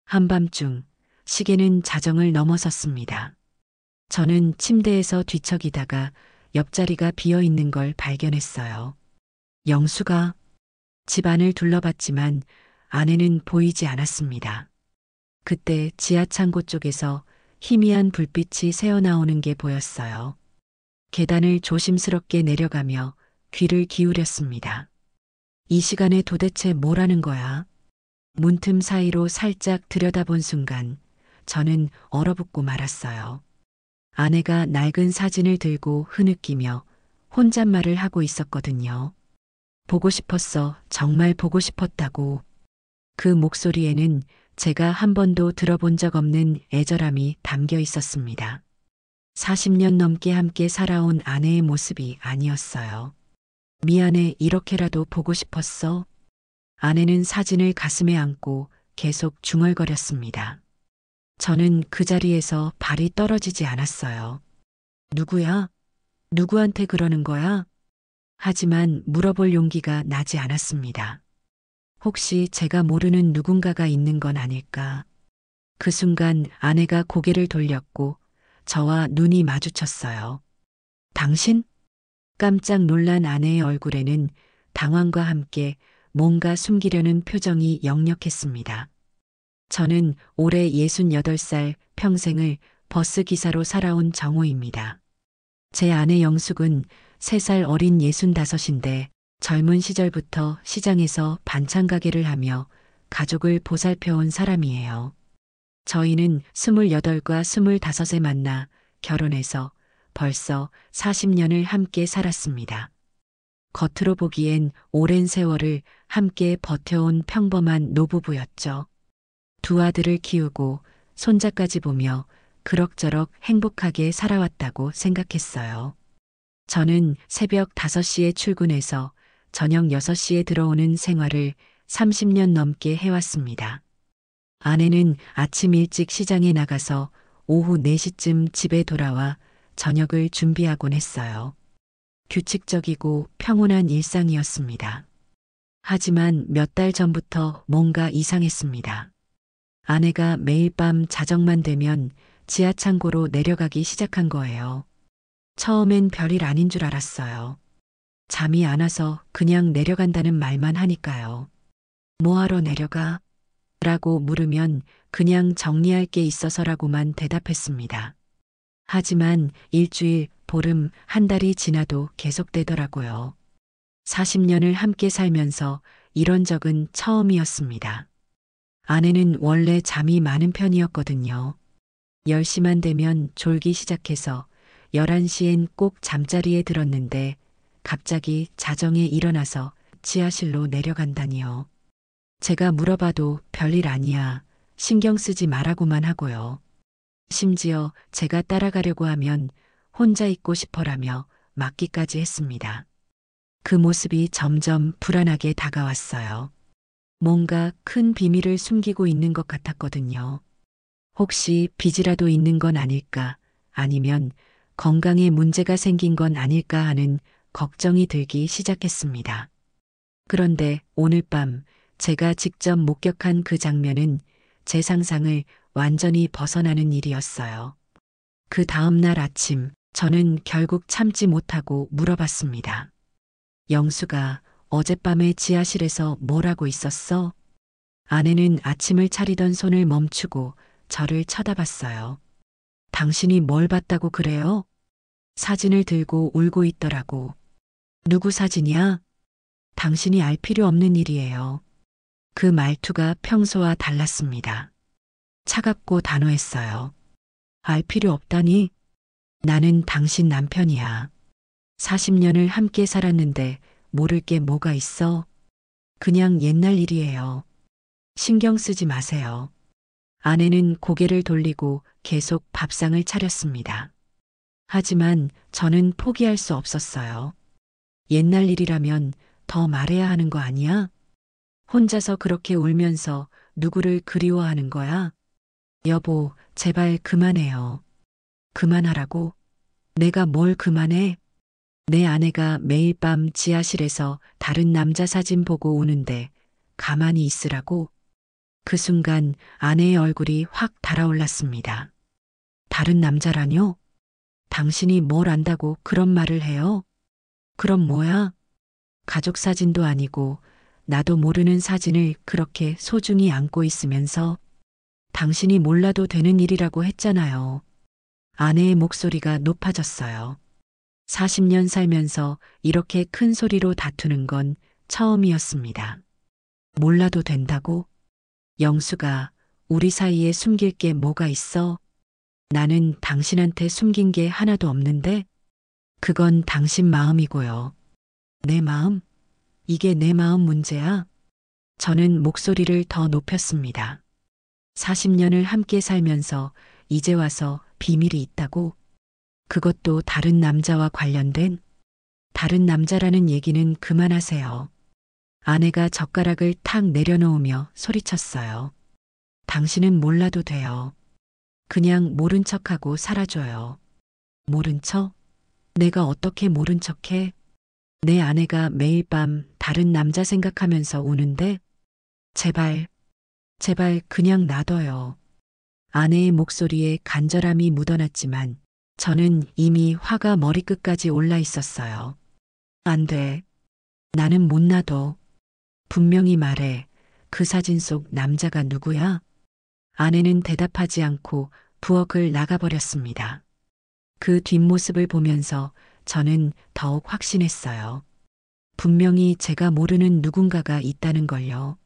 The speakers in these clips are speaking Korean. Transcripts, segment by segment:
한밤중 시계는 자정을 넘어섰습니다. 저는 침대에서 뒤척이다가 옆자리가 비어 있는 걸 발견했어요. 영수가 집안을 둘러봤지만 아내는 보이지 않았습니다. 그때 지하창고 쪽에서 희미한 불빛이 새어나오는 게 보였어요. 계단을 조심스럽게 내려가며 귀를 기울였습니다. 이 시간에 도대체 뭘 하는 거야? 문틈 사이로 살짝 들여다본 순간 저는 얼어붙고 말았어요. 아내가 낡은 사진을 들고 흐느끼며 혼잣말을 하고 있었거든요. 보고 싶었어. 정말 보고 싶었다고. 그 목소리에는 제가 한 번도 들어본 적 없는 애절함이 담겨 있었습니다. 40년 넘게 함께 살아온 아내의 모습이 아니었어요. 미안해, 이렇게라도 보고 싶었어. 아내는 사진을 가슴에 안고 계속 중얼거렸습니다. 저는 그 자리에서 발이 떨어지지 않았어요. 누구야? 누구한테 그러는 거야? 하지만 물어볼 용기가 나지 않았습니다. 혹시 제가 모르는 누군가가 있는 건 아닐까? 그 순간 아내가 고개를 돌렸고 저와 눈이 마주쳤어요. 당신? 깜짝 놀란 아내의 얼굴에는 당황과 함께 뭔가 숨기려는 표정이 역력했습니다. 저는 올해 68살 평생을 버스 기사로 살아온 정호입니다. 제 아내 영숙은 3살 어린 65인데 젊은 시절부터 시장에서 반찬 가게를 하며 가족을 보살펴온 사람이에요. 저희는 28과 25에 만나 결혼해서 벌써 40년을 함께 살았습니다. 겉으로 보기엔 오랜 세월을 함께 버텨온 평범한 노부부였죠. 2 아들을 키우고 손자까지 보며 그럭저럭 행복하게 살아왔다고 생각했어요. 저는 새벽 5시에 출근해서 저녁 6시에 들어오는 생활을 30년 넘게 해왔습니다. 아내는 아침 일찍 시장에 나가서 오후 4시쯤 집에 돌아와 저녁을 준비하곤 했어요. 규칙적이고 평온한 일상이었습니다. 하지만 몇 달 전부터 뭔가 이상했습니다. 아내가 매일 밤 자정만 되면 지하창고로 내려가기 시작한 거예요. 처음엔 별일 아닌 줄 알았어요. 잠이 안 와서 그냥 내려간다는 말만 하니까요. 뭐하러 내려가? 라고 물으면 그냥 정리할 게 있어서라고만 대답했습니다. 하지만 일주일, 보름, 한 달이 지나도 계속되더라고요. 40년을 함께 살면서 이런 적은 처음이었습니다. 아내는 원래 잠이 많은 편이었거든요. 10시만 되면 졸기 시작해서 11시엔 꼭 잠자리에 들었는데 갑자기 자정에 일어나서 지하실로 내려간다니요. 제가 물어봐도 별일 아니야. 신경 쓰지 말라고만 하고요. 심지어 제가 따라가려고 하면 혼자 있고 싶어라며 막기까지 했습니다. 그 모습이 점점 불안하게 다가왔어요. 뭔가 큰 비밀을 숨기고 있는 것 같았거든요. 혹시 빚이라도 있는 건 아닐까, 아니면 건강에 문제가 생긴 건 아닐까 하는 걱정이 들기 시작했습니다. 그런데 오늘 밤 제가 직접 목격한 그 장면은 제 상상을 완전히 벗어나는 일이었어요. 그 다음 날 아침 저는 결국 참지 못하고 물어봤습니다. 영수가 어젯밤에 지하실에서 뭘 하고 있었어? 아내는 아침을 차리던 손을 멈추고 저를 쳐다봤어요. 당신이 뭘 봤다고 그래요? 사진을 들고 울고 있더라고. 누구 사진이야? 당신이 알 필요 없는 일이에요. 그 말투가 평소와 달랐습니다. 차갑고 단호했어요. 알 필요 없다니? 나는 당신 남편이야. 40년을 함께 살았는데 모를 게 뭐가 있어? 그냥 옛날 일이에요. 신경 쓰지 마세요. 아내는 고개를 돌리고 계속 밥상을 차렸습니다. 하지만 저는 포기할 수 없었어요. 옛날 일이라면 더 말해야 하는 거 아니야? 혼자서 그렇게 울면서 누구를 그리워하는 거야? 여보, 제발 그만해요. 그만하라고? 내가 뭘 그만해? 내 아내가 매일 밤 지하실에서 다른 남자 사진 보고 우는데 가만히 있으라고? 그 순간 아내의 얼굴이 확 달아올랐습니다. 다른 남자라뇨? 당신이 뭘 안다고 그런 말을 해요? 그럼 뭐야? 가족 사진도 아니고 나도 모르는 사진을 그렇게 소중히 안고 있으면서 당신이 몰라도 되는 일이라고 했잖아요. 아내의 목소리가 높아졌어요. 40년 살면서 이렇게 큰 소리로 다투는 건 처음이었습니다. 몰라도 된다고? 영수가 우리 사이에 숨길 게 뭐가 있어? 나는 당신한테 숨긴 게 하나도 없는데? 그건 당신 마음이고요. 내 마음? 이게 내 마음 문제야? 저는 목소리를 더 높였습니다. 40년을 함께 살면서 이제 와서 비밀이 있다고? 그것도 다른 남자와 관련된? 다른 남자라는 얘기는 그만하세요. 아내가 젓가락을 탁 내려놓으며 소리쳤어요. 당신은 몰라도 돼요. 그냥 모른 척하고 살아줘요. 모른 척? 내가 어떻게 모른 척해? 내 아내가 매일 밤 다른 남자 생각하면서 우는데? 제발, 제발 그냥 놔둬요. 아내의 목소리에 간절함이 묻어났지만 저는 이미 화가 머리끝까지 올라 있었어요. 안 돼. 나는 못 놔둬. 분명히 말해. 그 사진 속 남자가 누구야? 아내는 대답하지 않고 부엌을 나가버렸습니다. 그 뒷모습을 보면서 저는 더욱 확신했어요. 분명히 제가 모르는 누군가가 있다는 걸요.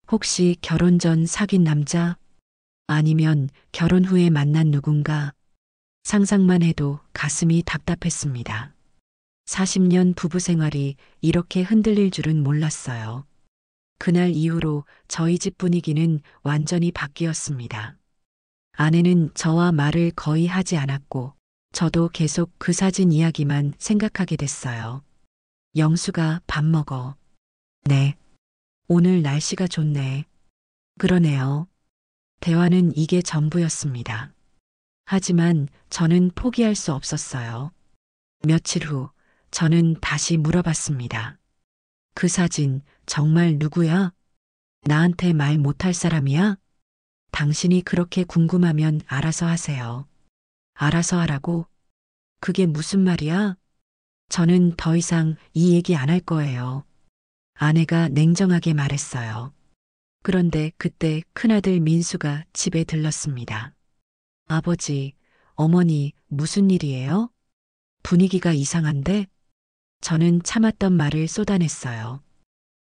혹시 결혼 전 사귄 남자? 아니면 결혼 후에 만난 누군가? 상상만 해도 가슴이 답답했습니다. 40년 부부 생활이 이렇게 흔들릴 줄은 몰랐어요. 그날 이후로 저희 집 분위기는 완전히 바뀌었습니다. 아내는 저와 말을 거의 하지 않았고, 저도 계속 그 사진 이야기만 생각하게 됐어요. 영수가 밥 먹어. 네. 오늘 날씨가 좋네. 그러네요. 대화는 이게 전부였습니다. 하지만 저는 포기할 수 없었어요. 며칠 후, 저는 다시 물어봤습니다. 그 사진 정말 누구야? 나한테 말 못할 사람이야? 당신이 그렇게 궁금하면 알아서 하세요. 알아서 하라고? 그게 무슨 말이야? 저는 더 이상 이 얘기 안 할 거예요. 아내가 냉정하게 말했어요. 그런데 그때 큰아들 민수가 집에 들렀습니다. 아버지, 어머니, 무슨 일이에요? 분위기가 이상한데? 저는 참았던 말을 쏟아냈어요.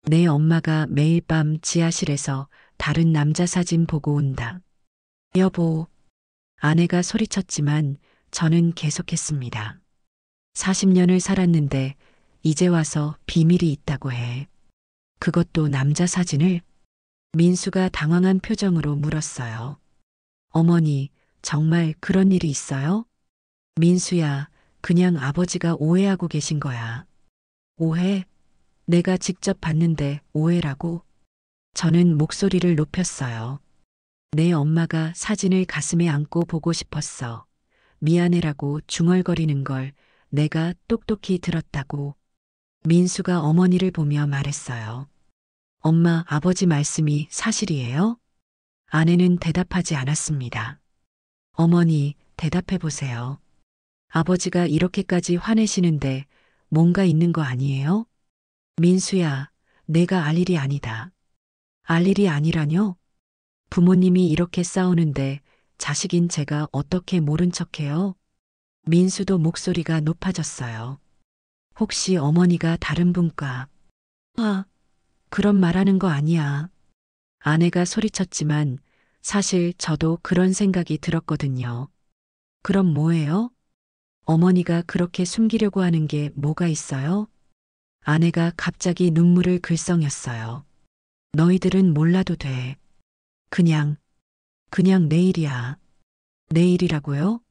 내 엄마가 매일 밤 지하실에서 다른 남자 사진 보고 온다. 여보, 아내가 소리쳤지만 저는 계속했습니다. 40년을 살았는데 이제 와서 비밀이 있다고 해. 그것도 남자 사진을? 민수가 당황한 표정으로 물었어요. 어머니, 정말 그런 일이 있어요? 민수야, 그냥 아버지가 오해하고 계신 거야. 오해? 내가 직접 봤는데 오해라고? 저는 목소리를 높였어요. 내 엄마가 사진을 가슴에 안고 보고 싶었어. 미안해라고 중얼거리는 걸 내가 똑똑히 들었다고. 민수가 어머니를 보며 말했어요. 엄마, 아버지 말씀이 사실이에요? 아내는 대답하지 않았습니다. 어머니, 대답해 보세요. 아버지가 이렇게까지 화내시는데 뭔가 있는 거 아니에요? 민수야, 내가 알 일이 아니다. 알 일이 아니라뇨? 부모님이 이렇게 싸우는데 자식인 제가 어떻게 모른 척해요? 민수도 목소리가 높아졌어요. 혹시 어머니가 다른 분과? 아, 그런 말하는 거 아니야. 아내가 소리쳤지만 사실 저도 그런 생각이 들었거든요. 그럼 뭐예요? 어머니가 그렇게 숨기려고 하는 게 뭐가 있어요? 아내가 갑자기 눈물을 글썽였어요. 너희들은 몰라도 돼. 그냥 내일이야. 내일이라고요?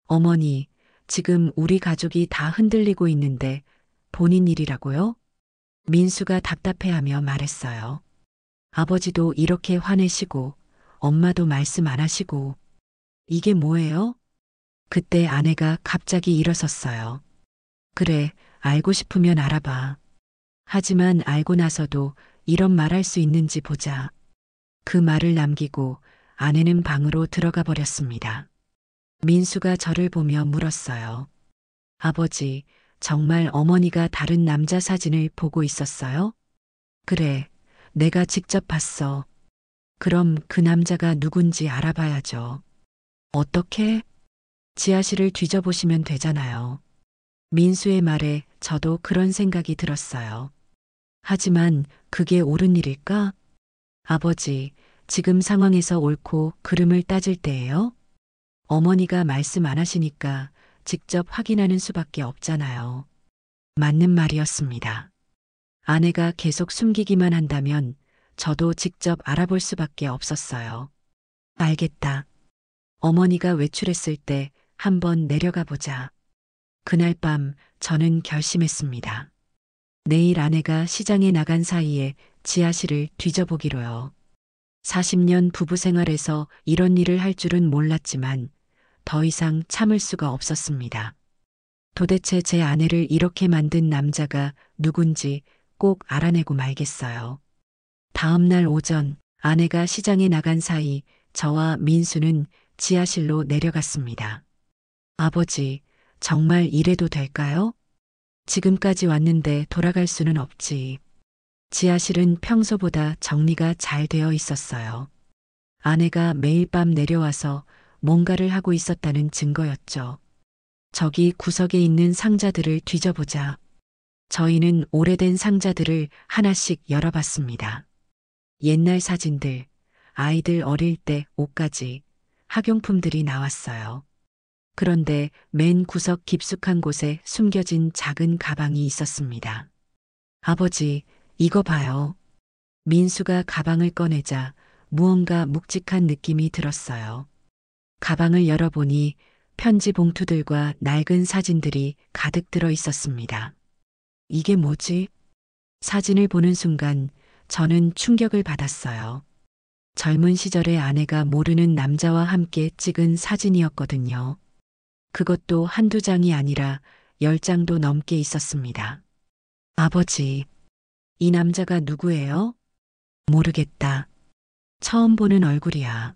어머니, 지금 우리 가족이 다 흔들리고 있는데 본인 일이라고요? 민수가 답답해하며 말했어요. 아버지도 이렇게 화내시고 엄마도 말씀 안 하시고 이게 뭐예요? 그때 아내가 갑자기 일어섰어요. 그래, 알고 싶으면 알아봐. 하지만 알고 나서도 이런 말 할 수 있는지 보자. 그 말을 남기고 아내는 방으로 들어가 버렸습니다. 민수가 저를 보며 물었어요. 아버지, 정말 어머니가 다른 남자 사진을 보고 있었어요? 그래, 내가 직접 봤어. 그럼 그 남자가 누군지 알아봐야죠. 어떻게? 지하실을 뒤져보시면 되잖아요. 민수의 말에 저도 그런 생각이 들었어요. 하지만 그게 옳은 일일까? 아버지, 지금 상황에서 옳고 그름을 따질 때예요? 어머니가 말씀 안 하시니까 직접 확인하는 수밖에 없잖아요. 맞는 말이었습니다. 아내가 계속 숨기기만 한다면 저도 직접 알아볼 수밖에 없었어요. 알겠다. 어머니가 외출했을 때 한번 내려가 보자. 그날 밤 저는 결심했습니다. 내일 아내가 시장에 나간 사이에 지하실을 뒤져보기로요. 40년 부부 생활에서 이런 일을 할 줄은 몰랐지만 더 이상 참을 수가 없었습니다. 도대체 제 아내를 이렇게 만든 남자가 누군지 꼭 알아내고 말겠어요. 다음 날 오전 아내가 시장에 나간 사이 저와 민수는 지하실로 내려갔습니다. 아버지, 정말 이래도 될까요? 지금까지 왔는데 돌아갈 수는 없지. 지하실은 평소보다 정리가 잘 되어 있었어요. 아내가 매일 밤 내려와서 뭔가를 하고 있었다는 증거였죠. 저기 구석에 있는 상자들을 뒤져보자. 저희는 오래된 상자들을 하나씩 열어봤습니다. 옛날 사진들, 아이들 어릴 때 옷까지, 학용품들이 나왔어요. 그런데 맨 구석 깊숙한 곳에 숨겨진 작은 가방이 있었습니다. 아버지, 이거 봐요. 민수가 가방을 꺼내자 무언가 묵직한 느낌이 들었어요. 가방을 열어보니 편지 봉투들과 낡은 사진들이 가득 들어 있었습니다. 이게 뭐지? 사진을 보는 순간 저는 충격을 받았어요. 젊은 시절의 아내가 모르는 남자와 함께 찍은 사진이었거든요. 그것도 한두 장이 아니라 10장도 넘게 있었습니다. 아버지, 이 남자가 누구예요? 모르겠다. 처음 보는 얼굴이야.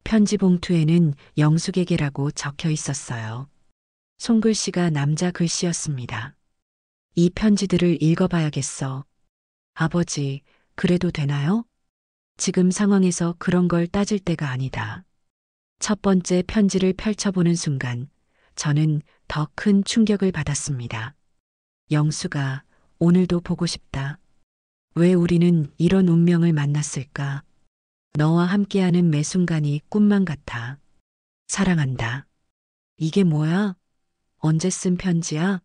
편지 봉투에는 영숙에게라고 적혀 있었어요. 손글씨가 남자 글씨였습니다. 이 편지들을 읽어봐야겠어. 아버지, 그래도 되나요? 지금 상황에서 그런 걸 따질 때가 아니다. 첫 번째 편지를 펼쳐보는 순간 저는 더 큰 충격을 받았습니다. 영수가 오늘도 보고 싶다. 왜 우리는 이런 운명을 만났을까? 너와 함께하는 매 순간이 꿈만 같아. 사랑한다. 이게 뭐야? 언제 쓴 편지야?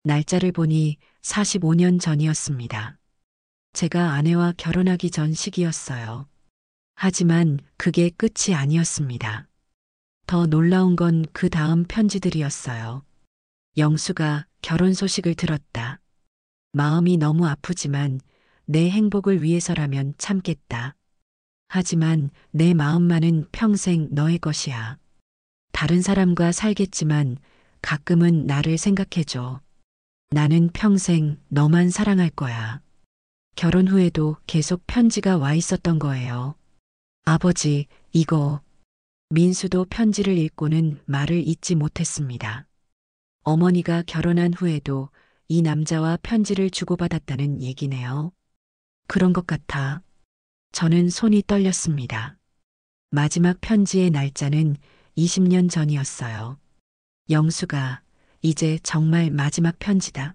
날짜를 보니 45년 전이었습니다. 제가 아내와 결혼하기 전 시기였어요. 하지만 그게 끝이 아니었습니다. 더 놀라운 건 그 다음 편지들이었어요. 영수가 결혼 소식을 들었다. 마음이 너무 아프지만 내 행복을 위해서라면 참겠다. 하지만 내 마음만은 평생 너의 것이야. 다른 사람과 살겠지만 가끔은 나를 생각해줘. 나는 평생 너만 사랑할 거야. 결혼 후에도 계속 편지가 와 있었던 거예요. 아버지, 이거. 민수도 편지를 읽고는 말을 잇지 못했습니다. 어머니가 결혼한 후에도 이 남자와 편지를 주고받았다는 얘기네요. 그런 것 같아. 저는 손이 떨렸습니다. 마지막 편지의 날짜는 20년 전이었어요. 영수가 이제 정말 마지막 편지다.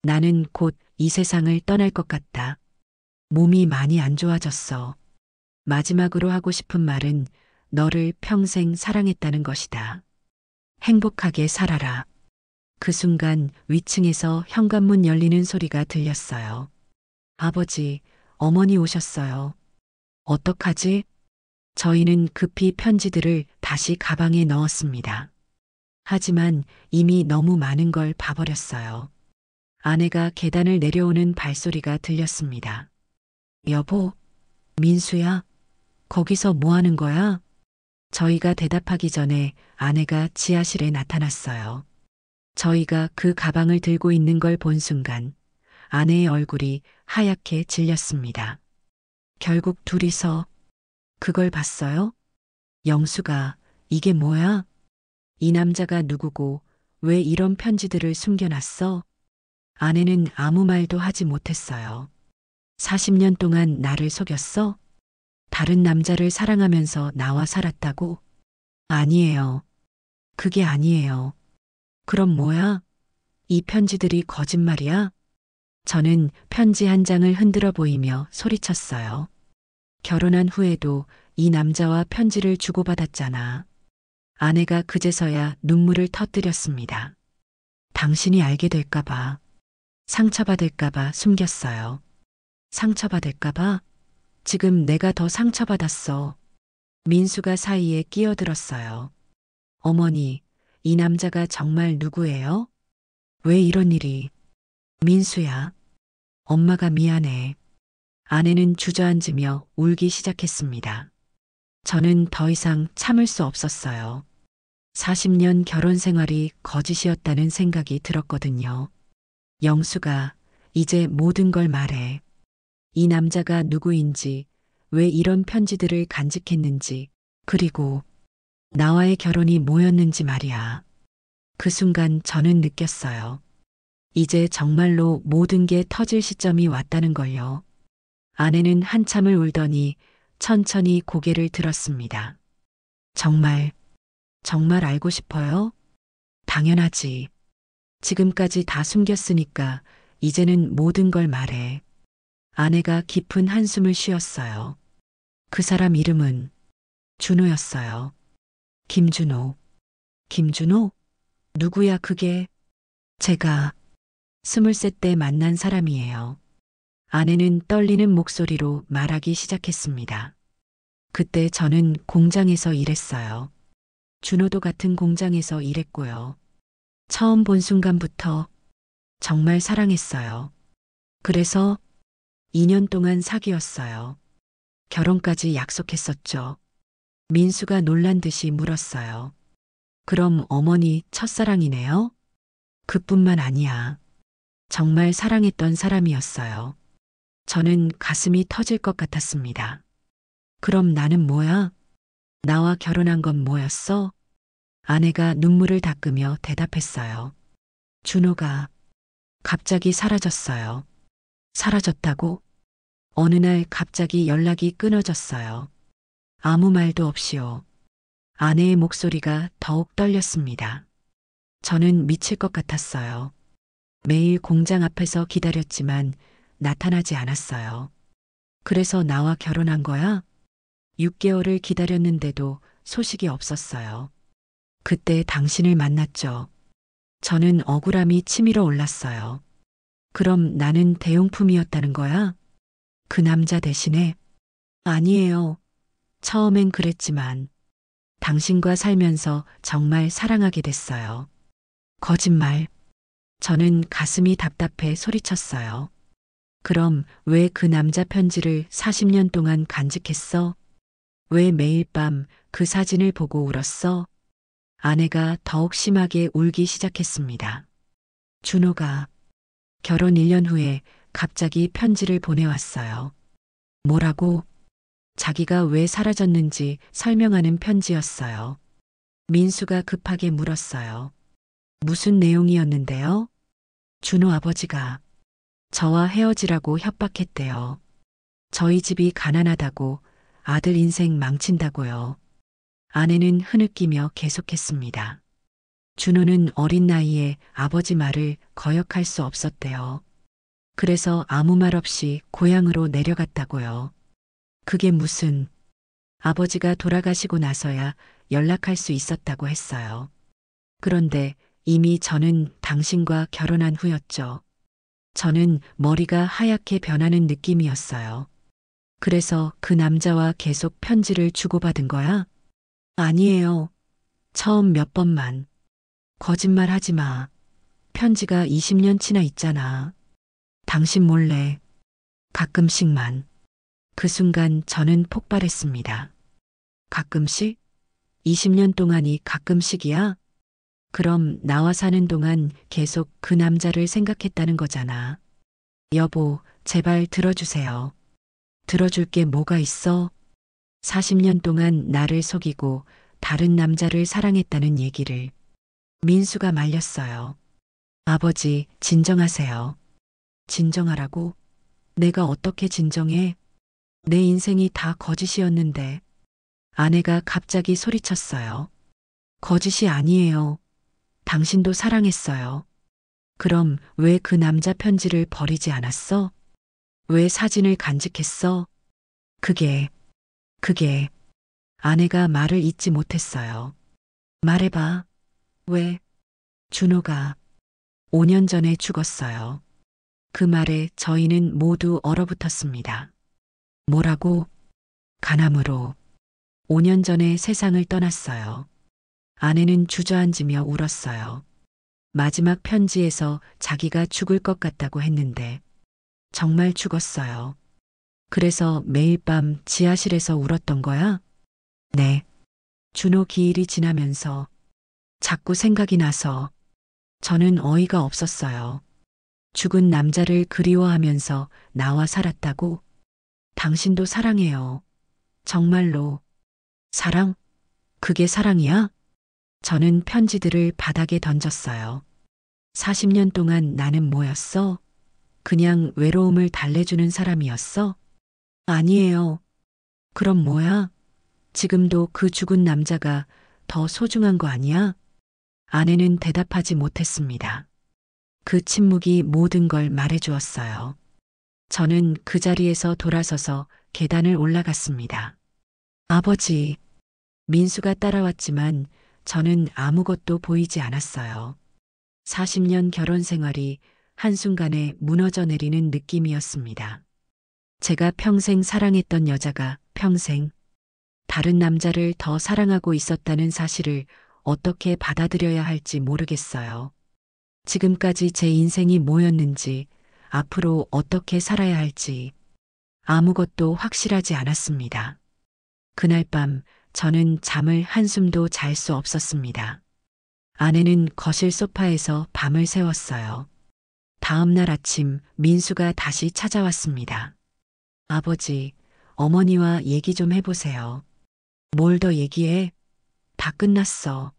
나는 곧 이 세상을 떠날 것 같다. 몸이 많이 안 좋아졌어. 마지막으로 하고 싶은 말은 너를 평생 사랑했다는 것이다. 행복하게 살아라. 그 순간 위층에서 현관문 열리는 소리가 들렸어요. 아버지, 어머니 오셨어요. 어떡하지? 저희는 급히 편지들을 다시 가방에 넣었습니다. 하지만 이미 너무 많은 걸 봐버렸어요. 아내가 계단을 내려오는 발소리가 들렸습니다. 여보, 민수야, 거기서 뭐 하는 거야? 저희가 대답하기 전에 아내가 지하실에 나타났어요. 저희가 그 가방을 들고 있는 걸 본 순간 아내의 얼굴이 하얗게 질렸습니다. 결국 둘이서 그걸 봤어요? 영수가 이게 뭐야? 이 남자가 누구고 왜 이런 편지들을 숨겨놨어? 아내는 아무 말도 하지 못했어요. 40년 동안 나를 속였어? 다른 남자를 사랑하면서 나와 살았다고? 아니에요. 그게 아니에요. 그럼 뭐야? 이 편지들이 거짓말이야? 저는 편지 한 장을 흔들어 보이며 소리쳤어요. 결혼한 후에도 이 남자와 편지를 주고받았잖아. 아내가 그제서야 눈물을 터뜨렸습니다. 당신이 알게 될까봐, 상처받을까봐 숨겼어요. 상처받을까봐? 지금 내가 더 상처받았어. 민수가 사이에 끼어들었어요. 어머니, 이 남자가 정말 누구예요? 왜 이런 일이? 민수야. 엄마가 미안해. 아내는 주저앉으며 울기 시작했습니다. 저는 더 이상 참을 수 없었어요. 40년 결혼 생활이 거짓이었다는 생각이 들었거든요. 영수가 이제 모든 걸 말해. 이 남자가 누구인지, 왜 이런 편지들을 간직했는지, 그리고 나와의 결혼이 뭐였는지 말이야. 그 순간 저는 느꼈어요. 이제 정말로 모든 게 터질 시점이 왔다는 걸요. 아내는 한참을 울더니 천천히 고개를 들었습니다. 정말, 정말 알고 싶어요? 당연하지. 지금까지 다 숨겼으니까 이제는 모든 걸 말해. 아내가 깊은 한숨을 쉬었어요. 그 사람 이름은 준호였어요. 김준호. 김준호? 누구야 그게? 제가 20살 때 만난 사람이에요. 아내는 떨리는 목소리로 말하기 시작했습니다. 그때 저는 공장에서 일했어요. 준호도 같은 공장에서 일했고요. 처음 본 순간부터 정말 사랑했어요. 그래서 2년 동안 사귀었어요. 결혼까지 약속했었죠. 민수가 놀란 듯이 물었어요. 그럼 어머니 첫사랑이네요? 그뿐만 아니야. 정말 사랑했던 사람이었어요. 저는 가슴이 터질 것 같았습니다. 그럼 나는 뭐야? 나와 결혼한 건 뭐였어? 아내가 눈물을 닦으며 대답했어요. 준호가 갑자기 사라졌어요. 사라졌다고? 어느 날 갑자기 연락이 끊어졌어요. 아무 말도 없이요. 아내의 목소리가 더욱 떨렸습니다. 저는 미칠 것 같았어요. 매일 공장 앞에서 기다렸지만 나타나지 않았어요. 그래서 나와 결혼한 거야? 6개월을 기다렸는데도 소식이 없었어요. 그때 당신을 만났죠. 저는 억울함이 치밀어 올랐어요. 그럼 나는 대용품이었다는 거야? 그 남자 대신에? 아니에요. 처음엔 그랬지만 당신과 살면서 정말 사랑하게 됐어요. 거짓말. 저는 가슴이 답답해 소리쳤어요. 그럼 왜 그 남자 편지를 40년 동안 간직했어? 왜 매일 밤 그 사진을 보고 울었어? 아내가 더욱 심하게 울기 시작했습니다. 준호가 결혼 1년 후에 갑자기 편지를 보내왔어요. 뭐라고? 자기가 왜 사라졌는지 설명하는 편지였어요. 민수가 급하게 물었어요. 무슨 내용이었는데요? 준호 아버지가 저와 헤어지라고 협박했대요. 저희 집이 가난하다고, 아들 인생 망친다고요. 아내는 흐느끼며 계속했습니다. 준호는 어린 나이에 아버지 말을 거역할 수 없었대요. 그래서 아무 말 없이 고향으로 내려갔다고요. 그게 무슨 아버지가 돌아가시고 나서야 연락할 수 있었다고 했어요. 그런데 이미 저는 당신과 결혼한 후였죠. 저는 머리가 하얗게 변하는 느낌이었어요. 그래서 그 남자와 계속 편지를 주고받은 거야? 아니에요. 처음 몇 번만. 거짓말 하지 마. 편지가 20년치나 있잖아. 당신 몰래. 가끔씩만. 그 순간 저는 폭발했습니다. 가끔씩? 20년 동안이 가끔씩이야? 그럼 나와 사는 동안 계속 그 남자를 생각했다는 거잖아. 여보, 제발 들어주세요. 들어줄 게 뭐가 있어? 40년 동안 나를 속이고 다른 남자를 사랑했다는 얘기를. 민수가 말렸어요. 아버지, 진정하세요. 진정하라고? 내가 어떻게 진정해? 내 인생이 다 거짓이었는데. 아내가 갑자기 소리쳤어요. 거짓이 아니에요. 당신도 사랑했어요. 그럼 왜 그 남자 편지를 버리지 않았어? 왜 사진을 간직했어? 그게, 그게, 아내가 말을 잇지 못했어요. 말해봐. 왜? 준호가 5년 전에 죽었어요. 그 말에 저희는 모두 얼어붙었습니다. 뭐라고? 간암으로 5년 전에 세상을 떠났어요. 아내는 주저앉으며 울었어요. 마지막 편지에서 자기가 죽을 것 같다고 했는데 정말 죽었어요. 그래서 매일 밤 지하실에서 울었던 거야? 네. 준호 기일이 지나면서 자꾸 생각이 나서 저는 어이가 없었어요. 죽은 남자를 그리워하면서 나와 살았다고? 당신도 사랑해요. 정말로. 사랑? 그게 사랑이야? 저는 편지들을 바닥에 던졌어요. 40년 동안 나는 뭐였어? 그냥 외로움을 달래주는 사람이었어? 아니에요. 그럼 뭐야? 지금도 그 죽은 남자가 더 소중한 거 아니야? 아내는 대답하지 못했습니다. 그 침묵이 모든 걸 말해주었어요. 저는 그 자리에서 돌아서서 계단을 올라갔습니다. 아버지, 민수가 따라왔지만 저는 아무것도 보이지 않았어요. 40년 결혼 생활이 한순간에 무너져 내리는 느낌이었습니다. 제가 평생 사랑했던 여자가 평생 다른 남자를 더 사랑하고 있었다는 사실을 어떻게 받아들여야 할지 모르겠어요. 지금까지 제 인생이 뭐였는지, 앞으로 어떻게 살아야 할지 아무것도 확실하지 않았습니다. 그날 밤 저는 잠을 한숨도 잘 수 없었습니다. 아내는 거실 소파에서 밤을 새웠어요. 다음 날 아침 민수가 다시 찾아왔습니다. 아버지, 어머니와 얘기 좀 해보세요. 뭘 더 얘기해? 다 끝났어.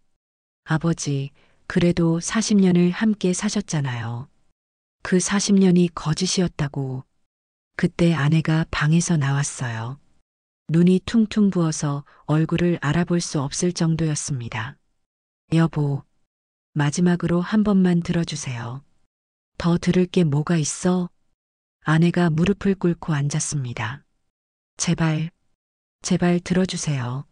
아버지, 그래도 40년을 함께 사셨잖아요. 그 40년이 거짓이었다고. 그때 아내가 방에서 나왔어요. 눈이 퉁퉁 부어서 얼굴을 알아볼 수 없을 정도였습니다. 여보, 마지막으로 한 번만 들어주세요. 더 들을 게 뭐가 있어? 아내가 무릎을 꿇고 앉았습니다. 제발, 제발 들어주세요.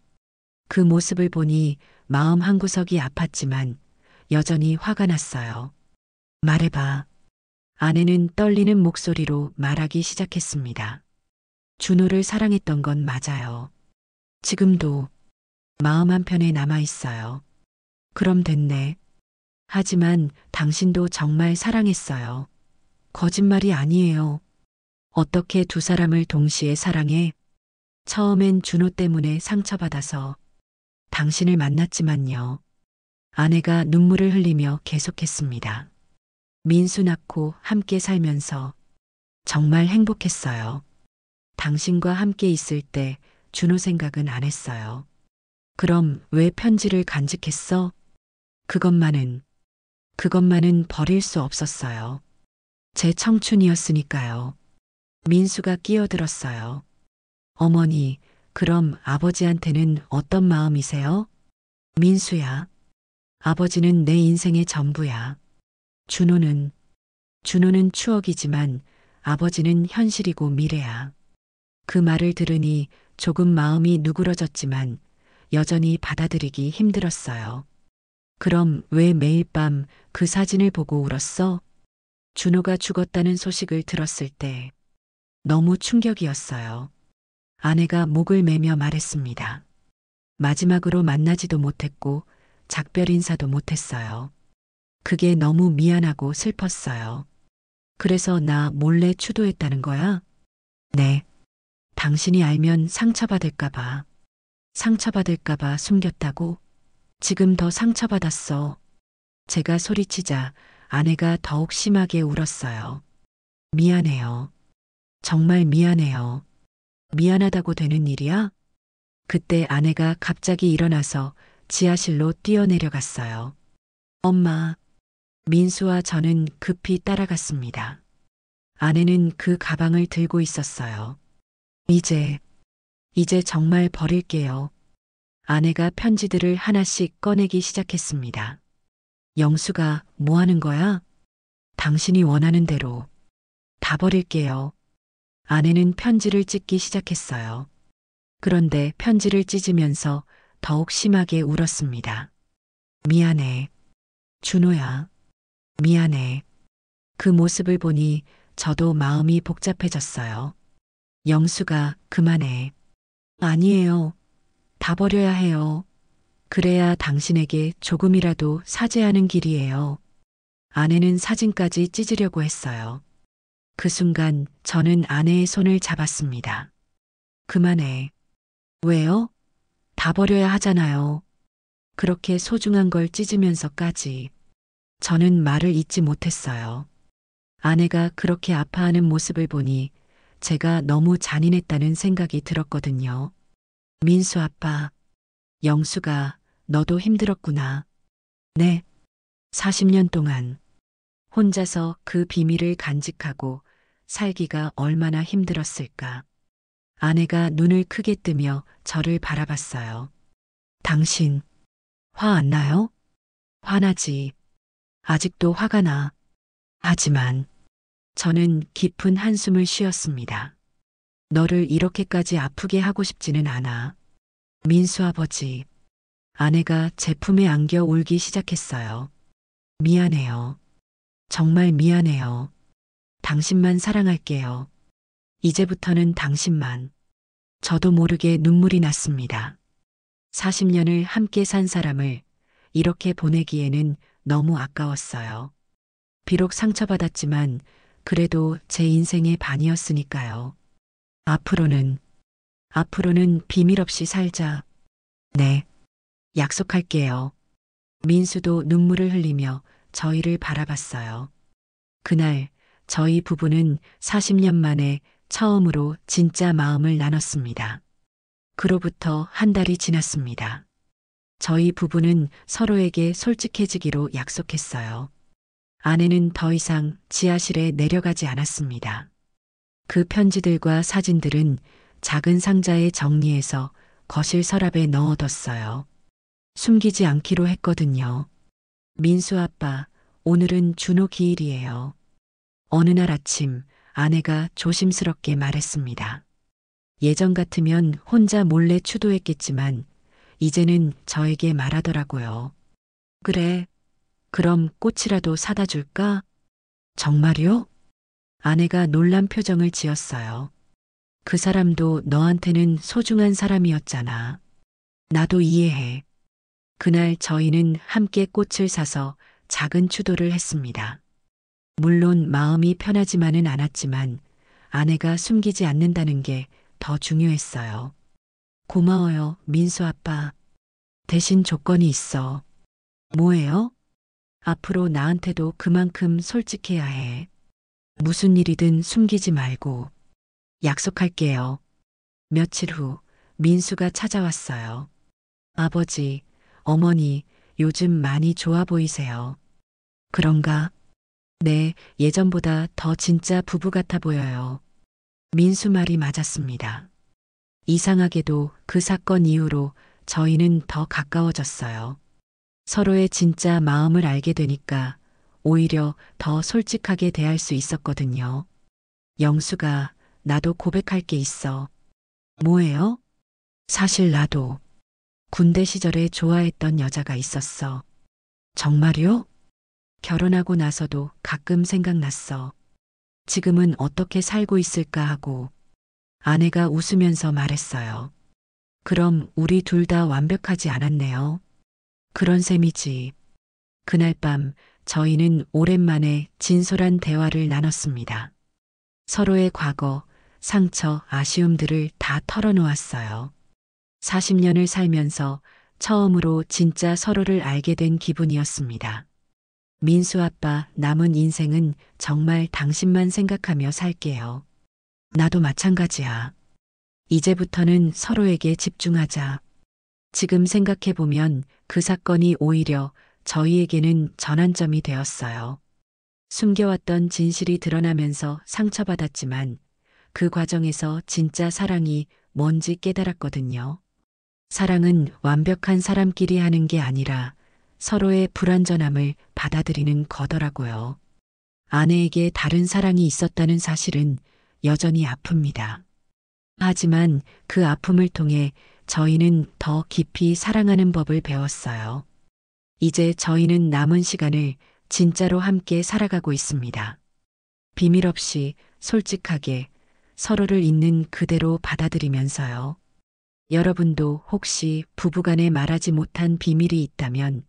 그 모습을 보니 마음 한구석이 아팠지만 여전히 화가 났어요. 말해봐. 아내는 떨리는 목소리로 말하기 시작했습니다. 준호를 사랑했던 건 맞아요. 지금도 마음 한편에 남아있어요. 그럼 됐네. 하지만 당신도 정말 사랑했어요. 거짓말이 아니에요. 어떻게 두 사람을 동시에 사랑해? 처음엔 준호 때문에 상처받아서 당신을 만났지만요. 아내가 눈물을 흘리며 계속했습니다. 민수 낳고 함께 살면서 정말 행복했어요. 당신과 함께 있을 때 준호 생각은 안 했어요. 그럼 왜 편지를 간직했어? 그것만은 버릴 수 없었어요. 제 청춘이었으니까요. 민수가 끼어들었어요. 어머니, 그럼 아버지한테는 어떤 마음이세요? 민수야. 아버지는 내 인생의 전부야. 준호는 추억이지만 아버지는 현실이고 미래야. 그 말을 들으니 조금 마음이 누그러졌지만 여전히 받아들이기 힘들었어요. 그럼 왜 매일 밤 그 사진을 보고 울었어? 준호가 죽었다는 소식을 들었을 때 너무 충격이었어요. 아내가 목을 매며 말했습니다. 마지막으로 만나지도 못했고 작별 인사도 못했어요. 그게 너무 미안하고 슬펐어요. 그래서 나 몰래 추도했다는 거야? 네. 당신이 알면 상처받을까봐 숨겼다고? 지금 더 상처받았어. 제가 소리치자 아내가 더욱 심하게 울었어요. 미안해요. 정말 미안해요. 미안하다고 되는 일이야? 그때 아내가 갑자기 일어나서 지하실로 뛰어내려갔어요. 엄마, 민수와 저는 급히 따라갔습니다. 아내는 그 가방을 들고 있었어요. 이제 정말 버릴게요. 아내가 편지들을 하나씩 꺼내기 시작했습니다. 영수가 뭐 하는 거야? 당신이 원하는 대로. 다 버릴게요. 아내는 편지를 찢기 시작했어요. 그런데 편지를 찢으면서 더욱 심하게 울었습니다. 미안해. 준호야. 미안해. 그 모습을 보니 저도 마음이 복잡해졌어요. 영수가 그만해. 아니에요. 다 버려야 해요. 그래야 당신에게 조금이라도 사죄하는 길이에요. 아내는 사진까지 찢으려고 했어요. 그 순간 저는 아내의 손을 잡았습니다. 그만해. 왜요? 다 버려야 하잖아요. 그렇게 소중한 걸 찢으면서까지. 저는 말을 잇지 못했어요. 아내가 그렇게 아파하는 모습을 보니 제가 너무 잔인했다는 생각이 들었거든요. 민수 아빠, 영수가 너도 힘들었구나. 네, 40년 동안 혼자서 그 비밀을 간직하고 살기가 얼마나 힘들었을까. 아내가 눈을 크게 뜨며 저를 바라봤어요. 당신, 화 안 나요? 화나지. 아직도 화가 나. 하지만 저는 깊은 한숨을 쉬었습니다. 너를 이렇게까지 아프게 하고 싶지는 않아. 민수 아버지. 아내가 제 품에 안겨 울기 시작했어요. 미안해요. 정말 미안해요. 당신만 사랑할게요. 이제부터는 당신만. 저도 모르게 눈물이 났습니다. 40년을 함께 산 사람을 이렇게 보내기에는 너무 아까웠어요. 비록 상처받았지만 그래도 제 인생의 반이었으니까요. 앞으로는 비밀 없이 살자. 네, 약속할게요. 민수도 눈물을 흘리며 저희를 바라봤어요. 그날 저희 부부는 40년 만에 처음으로 진짜 마음을 나눴습니다. 그로부터 한 달이 지났습니다. 저희 부부는 서로에게 솔직해지기로 약속했어요. 아내는 더 이상 지하실에 내려가지 않았습니다. 그 편지들과 사진들은 작은 상자에 정리해서 거실 서랍에 넣어뒀어요. 숨기지 않기로 했거든요. 민수 아빠, 오늘은 준호 기일이에요. 어느 날 아침 아내가 조심스럽게 말했습니다. 예전 같으면 혼자 몰래 추도했겠지만 이제는 저에게 말하더라고요. 그래, 그럼 꽃이라도 사다 줄까? 정말요? 아내가 놀란 표정을 지었어요. 그 사람도 너한테는 소중한 사람이었잖아. 나도 이해해. 그날 저희는 함께 꽃을 사서 작은 추도를 했습니다. 물론 마음이 편하지만은 않았지만 아내가 숨기지 않는다는 게 더 중요했어요. 고마워요, 민수 아빠. 대신 조건이 있어. 뭐예요? 앞으로 나한테도 그만큼 솔직해야 해. 무슨 일이든 숨기지 말고. 약속할게요. 며칠 후 민수가 찾아왔어요. 아버지, 어머니, 요즘 많이 좋아 보이세요. 그런가? 네, 예전보다 더 진짜 부부 같아 보여요. 민수 말이 맞았습니다. 이상하게도 그 사건 이후로 저희는 더 가까워졌어요. 서로의 진짜 마음을 알게 되니까 오히려 더 솔직하게 대할 수 있었거든요. 영수가 나도 고백할 게 있어. 뭐예요? 사실 나도 군대 시절에 좋아했던 여자가 있었어. 정말요? 결혼하고 나서도 가끔 생각났어. 지금은 어떻게 살고 있을까 하고. 아내가 웃으면서 말했어요. 그럼 우리 둘 다 완벽하지 않았네요. 그런 셈이지. 그날 밤 저희는 오랜만에 진솔한 대화를 나눴습니다. 서로의 과거, 상처, 아쉬움들을 다 털어놓았어요. 40년을 살면서 처음으로 진짜 서로를 알게 된 기분이었습니다. 민수 아빠, 남은 인생은 정말 당신만 생각하며 살게요. 나도 마찬가지야. 이제부터는 서로에게 집중하자. 지금 생각해보면 그 사건이 오히려 저희에게는 전환점이 되었어요. 숨겨왔던 진실이 드러나면서 상처받았지만 그 과정에서 진짜 사랑이 뭔지 깨달았거든요. 사랑은 완벽한 사람끼리 하는 게 아니라 서로의 불완전함을 받아들이는 거더라고요. 아내에게 다른 사랑이 있었다는 사실은 여전히 아픕니다. 하지만 그 아픔을 통해 저희는 더 깊이 사랑하는 법을 배웠어요. 이제 저희는 남은 시간을 진짜로 함께 살아가고 있습니다. 비밀 없이 솔직하게 서로를 있는 그대로 받아들이면서요. 여러분도 혹시 부부간에 말하지 못한 비밀이 있다면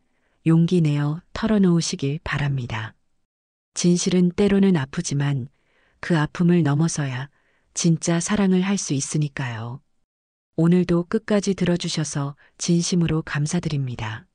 용기 내어 털어놓으시길 바랍니다. 진실은 때로는 아프지만 그 아픔을 넘어서야 진짜 사랑을 할 수 있으니까요. 오늘도 끝까지 들어주셔서 진심으로 감사드립니다.